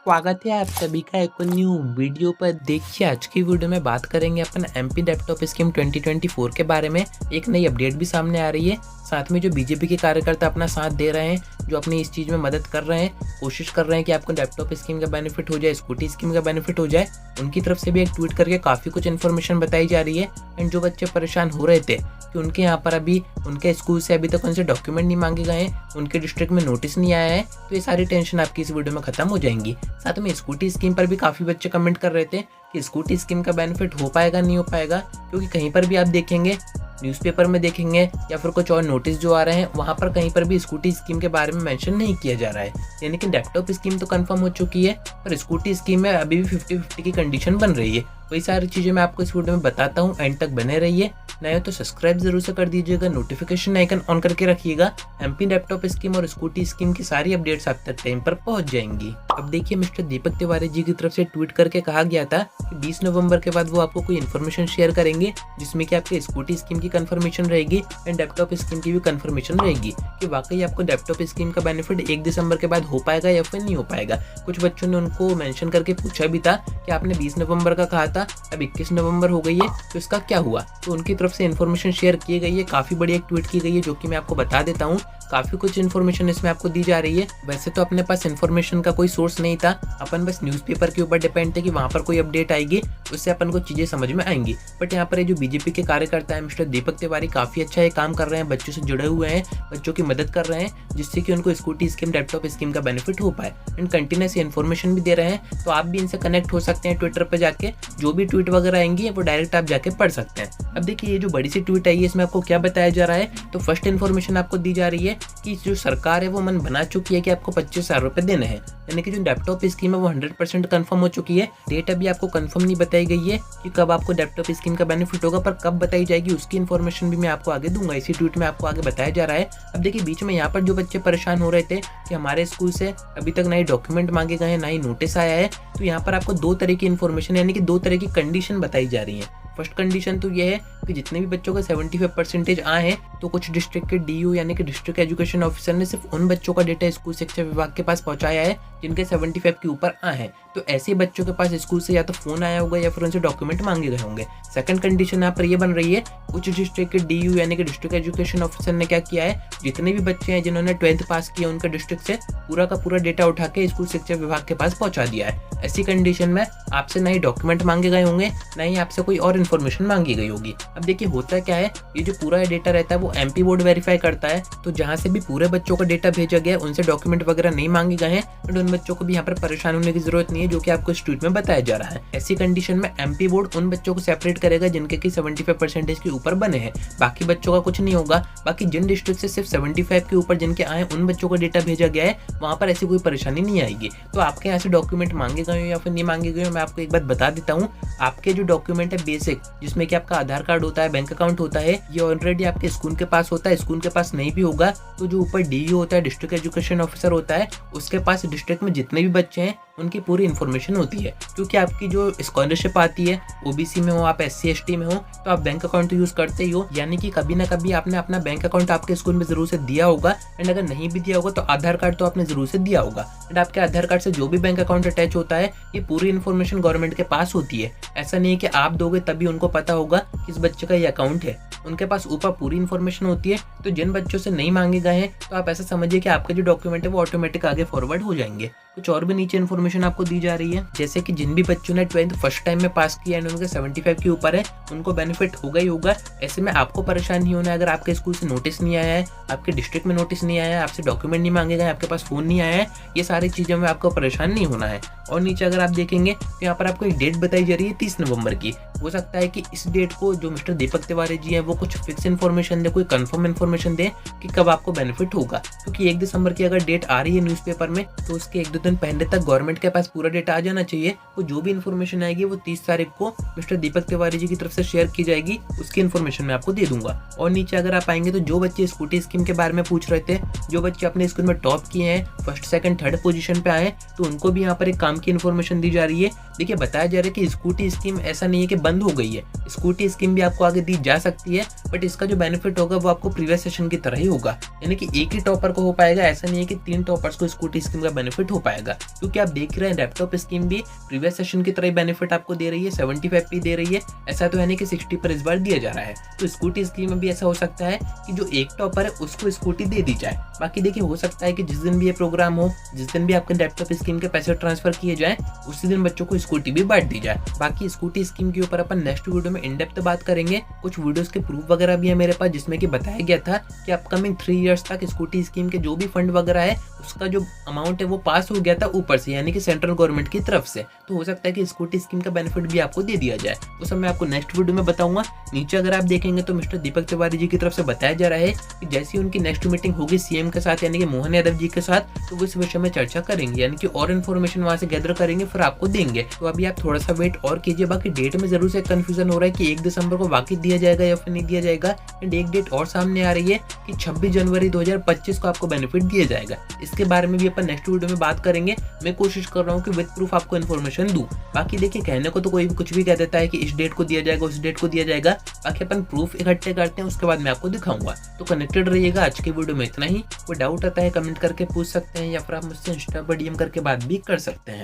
स्वागत है आप सभी का एक न्यू वीडियो पर। देखिए आज की वीडियो में बात करेंगे अपन एमपी लैपटॉप स्कीम 2024 के बारे में। एक नई अपडेट भी सामने आ रही है, साथ में जो बीजेपी के कार्यकर्ता अपना साथ दे रहे हैं, जो अपनी इस चीज़ में मदद कर रहे हैं, कोशिश कर रहे हैं कि आपको लैपटॉप स्कीम का बेनिफिट हो जाए, स्कूटी स्कीम का बेनिफिट हो जाए, उनकी तरफ से भी एक ट्वीट करके काफ़ी कुछ इन्फॉर्मेशन बताई जा रही है। एंड जो बच्चे परेशान हो रहे थे कि उनके यहाँ पर अभी उनके स्कूल से अभी तक उनसे डॉक्यूमेंट नहीं मांगे गए हैं, उनके डिस्ट्रिक्ट में नोटिस नहीं आया है, तो ये सारी टेंशन आपकी इस वीडियो में खत्म हो जाएंगी। साथ में स्कूटी स्कीम पर भी काफ़ी बच्चे कमेंट कर रहे थे कि स्कूटी स्कीम का बेनिफिट हो पाएगा नहीं हो पाएगा, क्योंकि कहीं पर भी आप देखेंगे, न्यूज़पेपर में देखेंगे या फिर कुछ और नोटिस जो आ रहे हैं, वहाँ पर कहीं पर भी स्कूटी स्कीम के बारे में मेंशन नहीं किया जा रहा है। यानी कि लैपटॉप स्कीम तो कंफर्म हो चुकी है, पर स्कूटी स्कीम में अभी भी 50-50 की कंडीशन बन रही है। वही सारी चीज़ें मैं आपको इस वीडियो में बताता हूँ, एंड तक बने रहिए। नए हो तो सब्सक्राइब जरूर से कर दीजिएगा, नोटिफिकेशन आइकन ऑन करके रखिएगा। एमपी लैपटॉप स्कीम और स्कूटी स्कीम की सारी अपडेट्स आप तक टाइम पर पहुंच जाएंगी। अब देखिए, मिस्टर दीपक तिवारी जी की तरफ से ट्वीट करके कहा गया था कि 20 नवंबर के बाद वो आपको कोई इन्फॉर्मेशन शेयर करेंगे, जिसमें कि आपके स्कूटी स्कीम की कंफर्मेशन रहेगी एंड लैपटॉप स्कीम की भी कंफर्मेशन रहेगी कि वाकई आपको लैपटॉप स्कीम का बेनिफिट 1 दिसंबर के बाद हो पाएगा या फिर नहीं हो पाएगा। कुछ बच्चों ने उनको मेंशन करके पूछा भी था कि आपने 20 नवंबर का कहा था, अब 21 नवंबर हो गई है, तो इसका क्या हुआ। तो उनकी तरफ से इन्फॉर्मेशन शेयर की गई है, काफ़ी बड़ी एक ट्वीट की गई है, जो कि मैं आपको बता देता हूँ। काफ़ी कुछ इन्फॉर्मेशन इसमें आपको दी जा रही है। वैसे तो अपने पास इन्फॉर्मेशन का कोई सोर्स नहीं था, अपन बस न्यूज़पेपर के ऊपर डिपेंड थे कि वहाँ पर कोई अपडेट आएगी, उससे अपन को चीज़ें समझ में आएंगी। बट यहाँ पर ये जो बीजेपी के कार्यकर्ता है मिस्टर दीपक तिवारी, काफ़ी अच्छा ये काम कर रहे हैं, बच्चों से जुड़े हुए हैं, बच्चों की मदद कर रहे हैं, जिससे कि उनको स्कूटी स्कीम, लैपटॉप स्कीम का बेनिफिट हो पाए। एंड कंटिन्यूस इन्फॉर्मेशन भी दे रहे हैं, तो आप भी इनसे कनेक्ट हो सकते हैं। ट्विटर पर जाके जो भी ट्वीट वगैरह आएंगी वो डायरेक्ट आप जाके पढ़ सकते हैं। अब देखिए, ये जो बड़ी सी ट्वीट आई है, इसमें आपको क्या बताया जा रहा है। तो फर्स्ट इन्फॉर्मेशन आपको दी जा रही है कि जो सरकार है वो मन बना चुकी है कि आपको 25,000 रुपये देने हैं। यानी कि जो लैपटॉप स्कीम है वो 100% कंफर्म हो चुकी है। डेट अभी आपको कंफर्म नहीं बताई गई है कि कब आपको लैपटॉप स्कीम का बेनिफिट होगा, पर कब बताई जाएगी उसकी इन्फॉर्मेशन भी मैं आपको आगे दूंगा। इसी ट्वीट में आपको आगे बताया जा रहा है। अब देखिए, बीच में यहाँ पर जो बच्चे परेशान हो रहे थे कि हमारे स्कूल से अभी तक ना ही डॉक्यूमेंट मांगे गए हैं, ना ही नोटिस आया है, तो यहाँ पर आपको 2 तरह की इन्फॉर्मेशन, यानी कि 2 तरह की कंडीशन बताई जा रही है। फर्स्ट कंडीशन तो ये है कि जितने भी बच्चों का 75% आए हैं, तो कुछ डिस्ट्रिक्ट के डीयू यानी कि डिस्ट्रिक्ट एजुकेशन ऑफिसर ने सिर्फ उन बच्चों का डेटा स्कूल शिक्षा विभाग के पास पहुंचाया है जिनके 75 के ऊपर आए हैं। तो ऐसे बच्चों के पास स्कूल से या तो फोन आया होगा या फिर उनसे डॉक्यूमेंट मांगे गए होंगे। सेकंड कंडीशन यहाँ पर ये बन रही है, कुछ डिस्ट्रिक्ट के डीयू यानी कि डिस्ट्रिक्ट एजुकेशन ऑफिसर ने क्या किया है, जितने भी बच्चे हैं जिन्होंने 12th पास किया, उनके डिस्ट्रिक्ट से पूरा का पूरा डेटा उठा के स्कूल शिक्षा विभाग के पास पहुंचा दिया है। ऐसी कंडीशन में आपसे ना ही डॉक्यूमेंट मांगे गए होंगे, ना ही आपसे कोई और इन्फॉर्मेशन मांगी गई होगी। अब देखिए, होता क्या है, ये जो पूरा डेटा रहता है वो एमपी बोर्ड वेरीफाई करता है। तो जहाँ से भी पूरे बच्चों का डेटा भेजा गया, उनसे डॉक्यूमेंट वगैरह नहीं मांगे गए हैं, और उन बच्चों को भी यहाँ पर परेशान होने की जरूरत नहीं है, जो कि आपको इस ट्वीट में बताया जा रहा है। ऐसी कंडीशन में एमपी बोर्ड उन बच्चों को सेपरेट करेगा जिनके की 75% के ऊपर बने हैं, बाकी बच्चों का कुछ नहीं होगा। बाकी जिन डिस्ट्रिक्ट से सिर्फ 75 के ऊपर जिनके आए, उन बच्चों का डेटा भेजा गया है, वहाँ पर ऐसी कोई परेशानी नहीं आएगी। तो आपके यहाँ से डॉक्यूमेंट मांगे गए हो या फिर नहीं मांगे गए हो, मैं आपको एक बात बता देता हूँ। आपके जो डॉक्यूमेंट है बेसिक, जिसमें कि आपका आधार कार्ड होता है, बैंक अकाउंट होता है, ये ऑलरेडी आपके स्कूल के पास होता है। स्कूल के पास नहीं भी होगा तो जो ऊपर डीयू होता है, डिस्ट्रिक्ट एजुकेशन ऑफिसर होता है, उसके पास डिस्ट्रिक्ट में जितने भी बच्चे हैं उनकी पूरी इन्फॉर्मेशन होती है। क्योंकि आपकी जो स्कॉलरशिप आती है, ओबीसी में हो, आप SC ST में हो, तो आप बैंक अकाउंट तो यूज करते ही हो। यानी कि कभी ना कभी आपने अपना बैंक अकाउंट आपके स्कूल में जरूर से दिया होगा, एंड अगर नहीं भी दिया होगा तो आधार कार्ड तो आपने जरूर से दिया होगा। एंड आपके आधार कार्ड से जो भी बैंक अकाउंट अटैच होता है, ये पूरी इन्फॉर्मेशन गवर्नमेंट के पास होती है। ऐसा नहीं है कि आप दोगे तभी उनको पता होगा किस बच्चे का ये अकाउंट है, उनके पास ऊपर पूरी इन्फॉर्मेशन होती है। तो जिन बच्चों से नहीं मांगे गए हैं, तो आप ऐसा समझिए कि आपके जो डॉक्यूमेंट है वो ऑटोमेटिक आगे फॉरवर्ड हो जाएंगे। कुछ और भी नीचे इन्फॉर्मेशन आपको दी जा रही है, जैसे कि जिन भी बच्चों ने 12th फर्स्ट टाइम में पास किया है, उनके 75 के ऊपर है, उनको बेनिफिट होगा ही होगा। ऐसे में आपको परेशान नहीं होना है अगर आपके स्कूल से नोटिस नहीं आया है, आपके डिस्ट्रिक्ट में नोटिस नहीं आया है, आपसे डॉक्यूमेंट नहीं मांगे गए, आपके पास फोन नहीं आया है, ये सारी चीज़ों में आपको परेशान नहीं होना है। और नीचे अगर आप देखेंगे तो यहाँ पर आपको एक डेट बताई जा रही है 30 नवंबर की। हो सकता है कि इस डेट को जो मिस्टर दीपक तिवारी जी हैं वो कुछ फिक्स इन्फॉर्मेशन दे, कोई कंफर्म इन्फॉर्मेशन दे कि कब आपको बेनिफिट होगा। क्योंकि 1 दिसंबर की अगर डेट आ रही है न्यूज़पेपर में, तो उसके 1-2 दिन पहले तक गवर्नमेंट के पास पूरा डेटा आ जाना चाहिए। तो जो भी इन्फॉर्मेशन आएगी वो 30 तारीख को मिस्टर दीपक तिवारी जी की तरफ से शेयर की जाएगी, उसकी इन्फॉर्मेशन मैं आपको दे दूंगा। और नीचे अगर आप आएंगे तो जो बच्चे स्कूटी स्कीम के बारे में पूछ रहे थे, जो बच्चे अपने स्कूल में टॉप किए हैं, फर्स्ट सेकंड थर्ड पोजीशन पे आए, तो उनको भी यहाँ पर एक काम की इन्फॉर्मेशन दी जा रही है। देखिए, बताया जा रहा है कि स्कूटी स्कीम ऐसा नहीं है कि बंद हो गई है, स्कूटी स्कीम भी आपको आगे दी जा सकती है, बट इसका जो बेनिफिट होगा वो आपको प्रीवियस सेशन की तरह ही होगा। यानी कि एक ही टॉपर को हो पाएगा, ऐसा नहीं है कि 3 टॉपर्स को स्कूटी स्कीम का बेनिफिट हो पाएगा। पाएगा, क्योंकि आप देख रहे हैं लैपटॉप स्कीम भी प्रीवियस सेशन की तरह बेनिफिट आपको दे रही है, 75 दे रही है। ऐसा तो है नहीं कि 60 पर इस बार दिया जा रहा है। तो स्कूटी स्कीम में भी ऐसा हो सकता है कि जो एक टॉपर है उसको स्कूटी दे दी जाए। बाकी देखिए, हो सकता है कि जिस दिन भी ये प्रोग्राम हो, जिस दिन भी आपके लैपटॉप स्कीम के पैसे ट्रांसफर किए जाए, उसी दिन बच्चों को स्कूटी भी बांट दी जाए। बाकी स्कूटी स्कीम के ऊपर अपन नेक्स्ट वीडियो में इन डेप्थ बात करेंगे। कुछ वीडियोस के प्रूफ वगैरह भी है मेरे पास, जिसमें कि बताया गया था कि अपकमिंग 3 इयर्स तक स्कूटी स्कीम के जो भी फंड वगैरह है उसका जो अमाउंट है वो पास हो गया था ऊपर से, यानी कि सेंट्रल गवर्नमेंट की तरफ से। तो हो सकता है कि स्कूटी स्कीम का बेनिफिट भी आपको दे दिया जाए। वो सब मैं आपको नेक्स्ट वीडियो में बताऊंगा। नीचे अगर आप देखेंगे तो मिस्टर दीपक तिवारी जी की तरफ से बताया जा रहा है कि जैसी उनकी नेक्स्ट मीटिंग होगी सीएम के साथ, यानी कि मोहन यादव जी के साथ, तो वो इस विषय में चर्चा करेंगे, यानी कि और इन्फॉर्मेशन वहां से गैदर करेंगे, फिर आपको देंगे। तो अभी आप थोड़ा सा वेट और कीजिए। बाकी डेट में जरूर से कंफ्यूजन हो रहा है कि 1 दिसंबर को वाकई दिया जाएगा या फिर नहीं दिया जाएगा। एंड एक डेट और सामने आ रही है कि 26 जनवरी 2025 को आपको बेनिफिट दिया जाएगा। इसके बारे में भी अपन नेक्स्ट वीडियो में बात करेंगे। मैं कोशिश कर रहा हूँ कि विद प्रूफ आपको इन्फॉर्मेशन दूं। बाकी देखिए, कहने को तो कोई भी कुछ भी कह देता है कि इस डेट को दिया जाएगा, उस डेट को दिया जाएगा। बाकी अपन प्रूफ इकट्ठे करते हैं, उसके बाद मैं आपको दिखाऊंगा। तो कनेक्टेड रहिएगा। आज के वीडियो में इतना ही। कोई डाउट आता है कमेंट करके पूछ सकते हैं, या फिर आप मुझसे इंस्टा पर डीएम करके बात भी कर सकते हैं।